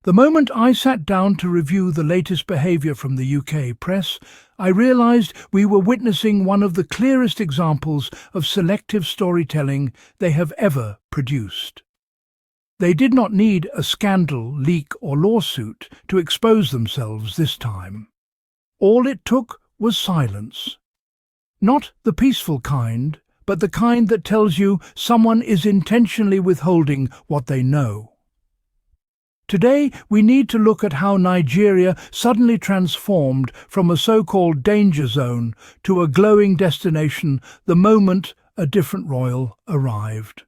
The moment I sat down to review the latest behaviour from the UK press, I realised we were witnessing one of the clearest examples of selective storytelling they have ever produced. They did not need a scandal, leak or lawsuit to expose themselves this time. All it took was silence. Not the peaceful kind, but the kind that tells you someone is intentionally withholding what they know. Today, we need to look at how Nigeria suddenly transformed from a so-called danger zone to a glowing destination the moment a different royal arrived.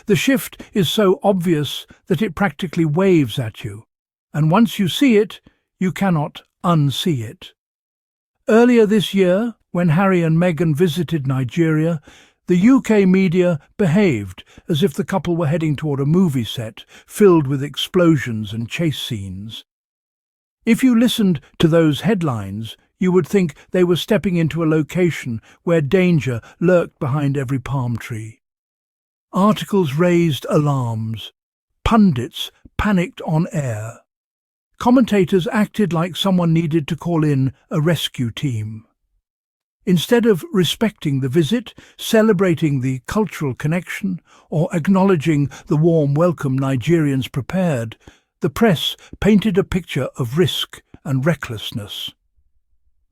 The shift is so obvious that it practically waves at you, and once you see it, you cannot unsee it. Earlier this year, when Harry and Meghan visited Nigeria, the UK media behaved as if the couple were heading toward a movie set filled with explosions and chase scenes. If you listened to those headlines, you would think they were stepping into a location where danger lurked behind every palm tree. Articles raised alarms. Pundits panicked on air. Commentators acted like someone needed to call in a rescue team. Instead of respecting the visit, celebrating the cultural connection, or acknowledging the warm welcome Nigerians prepared, the press painted a picture of risk and recklessness.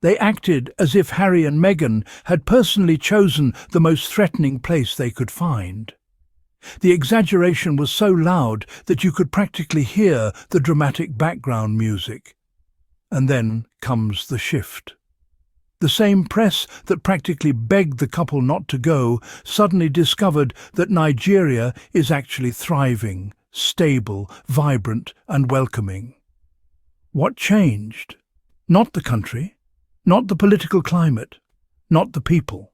They acted as if Harry and Meghan had personally chosen the most threatening place they could find. The exaggeration was so loud that you could practically hear the dramatic background music. And then comes the shift. The same press that practically begged the couple not to go suddenly discovered that Nigeria is actually thriving, stable, vibrant and welcoming. What changed? Not the country, not the political climate, not the people.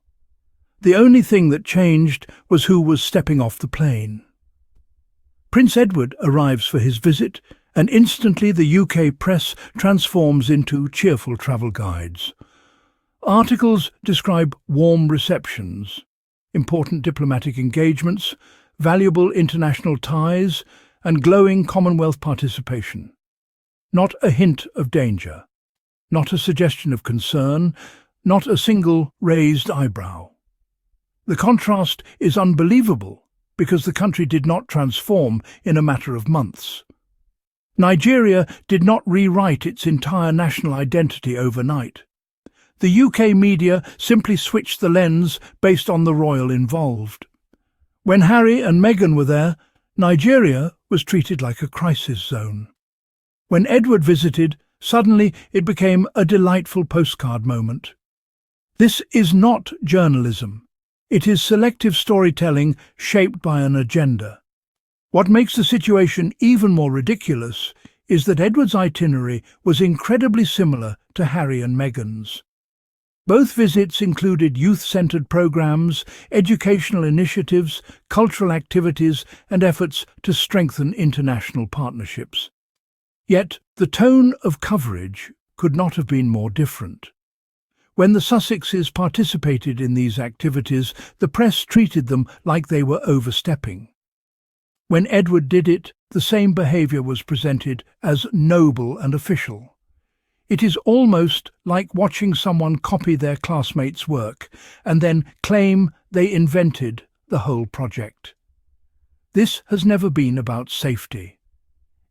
The only thing that changed was who was stepping off the plane. Prince Edward arrives for his visit, and instantly the UK press transforms into cheerful travel guides. Articles describe warm receptions, important diplomatic engagements, valuable international ties, and glowing Commonwealth participation. Not a hint of danger, not a suggestion of concern, not a single raised eyebrow. The contrast is unbelievable because the country did not transform in a matter of months. Nigeria did not rewrite its entire national identity overnight. The UK media simply switched the lens based on the royal involved. When Harry and Meghan were there, Nigeria was treated like a crisis zone. When Edward visited, suddenly it became a delightful postcard moment. This is not journalism. It is selective storytelling shaped by an agenda. What makes the situation even more ridiculous is that Edward's itinerary was incredibly similar to Harry and Meghan's. Both visits included youth-centred programs, educational initiatives, cultural activities and efforts to strengthen international partnerships. Yet the tone of coverage could not have been more different. When the Sussexes participated in these activities, the press treated them like they were overstepping. When Edward did it, the same behaviour was presented as noble and official. It is almost like watching someone copy their classmates' work and then claim they invented the whole project. This has never been about safety.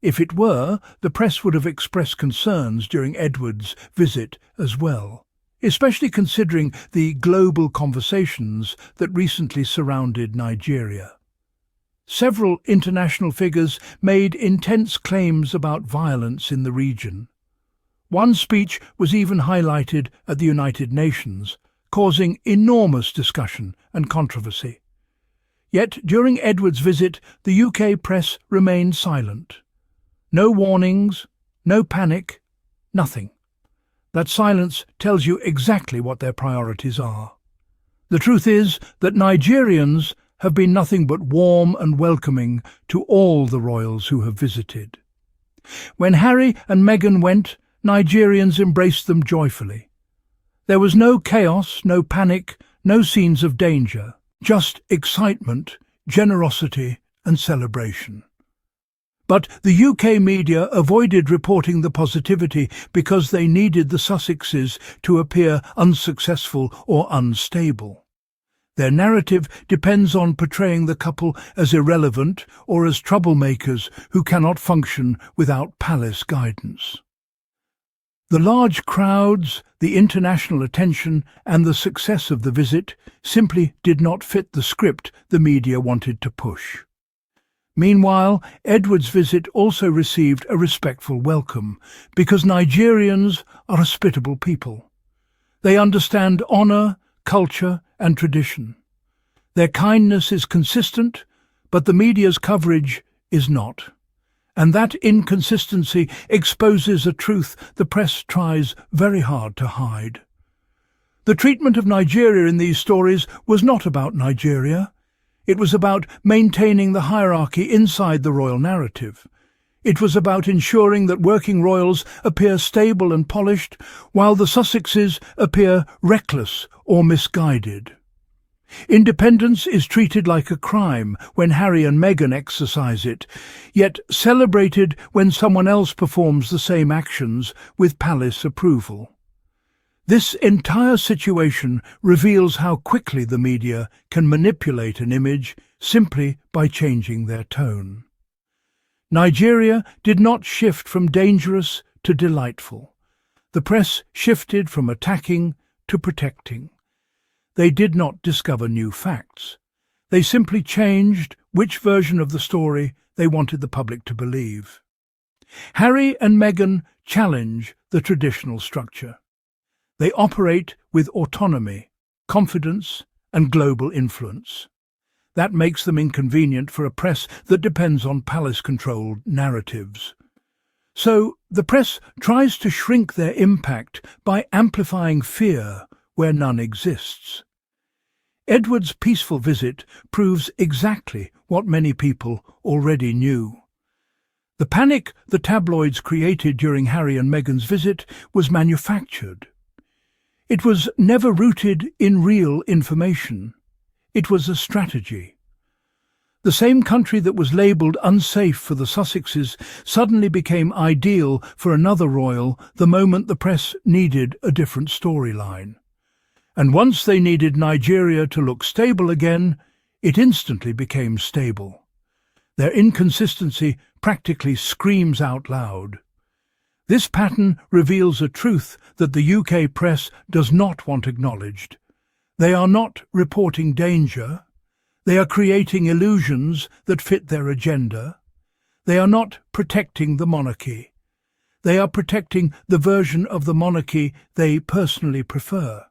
If it were, the press would have expressed concerns during Edward's visit as well, especially considering the global conversations that recently surrounded Nigeria. Several international figures made intense claims about violence in the region. One speech was even highlighted at the United Nations, causing enormous discussion and controversy. Yet during Edward's visit, the UK press remained silent. No warnings, no panic, nothing. That silence tells you exactly what their priorities are. The truth is that Nigerians have been nothing but warm and welcoming to all the royals who have visited. When Harry and Meghan went, Nigerians embraced them joyfully. There was no chaos, no panic, no scenes of danger, just excitement, generosity and celebration. But the UK media avoided reporting the positivity because they needed the Sussexes to appear unsuccessful or unstable. Their narrative depends on portraying the couple as irrelevant or as troublemakers who cannot function without palace guidance. The large crowds, the international attention, and the success of the visit simply did not fit the script the media wanted to push. Meanwhile, Edward's visit also received a respectful welcome, because Nigerians are hospitable people. They understand honour, culture, and tradition. Their kindness is consistent, but the media's coverage is not. And that inconsistency exposes a truth the press tries very hard to hide. The treatment of Nigeria in these stories was not about Nigeria. It was about maintaining the hierarchy inside the royal narrative. It was about ensuring that working royals appear stable and polished, while the Sussexes appear reckless or misguided. Independence is treated like a crime when Harry and Meghan exercise it, yet celebrated when someone else performs the same actions with palace approval. This entire situation reveals how quickly the media can manipulate an image simply by changing their tone. Nigeria did not shift from dangerous to delightful. The press shifted from attacking to protecting. They did not discover new facts. They simply changed which version of the story they wanted the public to believe. Harry and Meghan challenge the traditional structure. They operate with autonomy, confidence, and global influence. That makes them inconvenient for a press that depends on palace-controlled narratives. So the press tries to shrink their impact by amplifying fear where none exists. Edward's peaceful visit proves exactly what many people already knew. The panic the tabloids created during Harry and Meghan's visit was manufactured. It was never rooted in real information. It was a strategy. The same country that was labelled unsafe for the Sussexes suddenly became ideal for another royal the moment the press needed a different storyline. And once they needed Nigeria to look stable again, it instantly became stable. Their inconsistency practically screams out loud. This pattern reveals a truth that the UK press does not want acknowledged. They are not reporting danger. They are creating illusions that fit their agenda. They are not protecting the monarchy. They are protecting the version of the monarchy they personally prefer.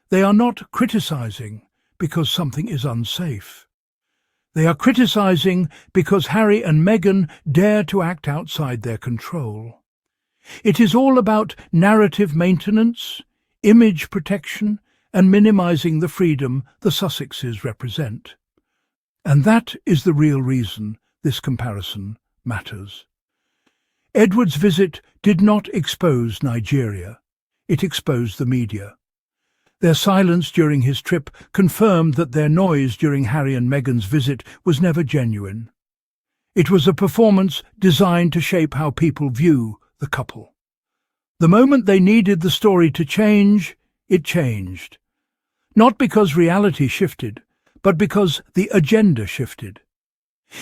They are not criticising because something is unsafe. They are criticising because Harry and Meghan dare to act outside their control. It is all about narrative maintenance, image protection, and minimising the freedom the Sussexes represent. And that is the real reason this comparison matters. Edward's visit did not expose Nigeria. It exposed the media. Their silence during his trip confirmed that their noise during Harry and Meghan's visit was never genuine. It was a performance designed to shape how people view the couple. The moment they needed the story to change, it changed. Not because reality shifted, but because the agenda shifted.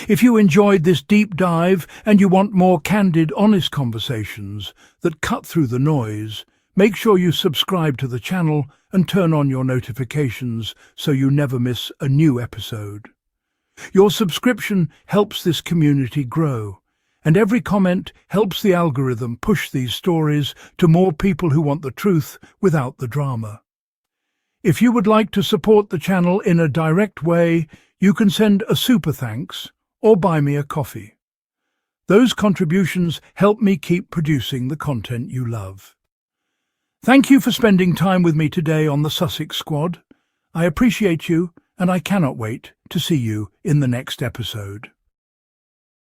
If you enjoyed this deep dive and you want more candid, honest conversations that cut through the noise, make sure you subscribe to the channel and turn on your notifications so you never miss a new episode. Your subscription helps this community grow, and every comment helps the algorithm push these stories to more people who want the truth without the drama. If you would like to support the channel in a direct way, you can send a super thanks or buy me a coffee. Those contributions help me keep producing the content you love. Thank you for spending time with me today on the Sussex Squad. I appreciate you, and I cannot wait to see you in the next episode.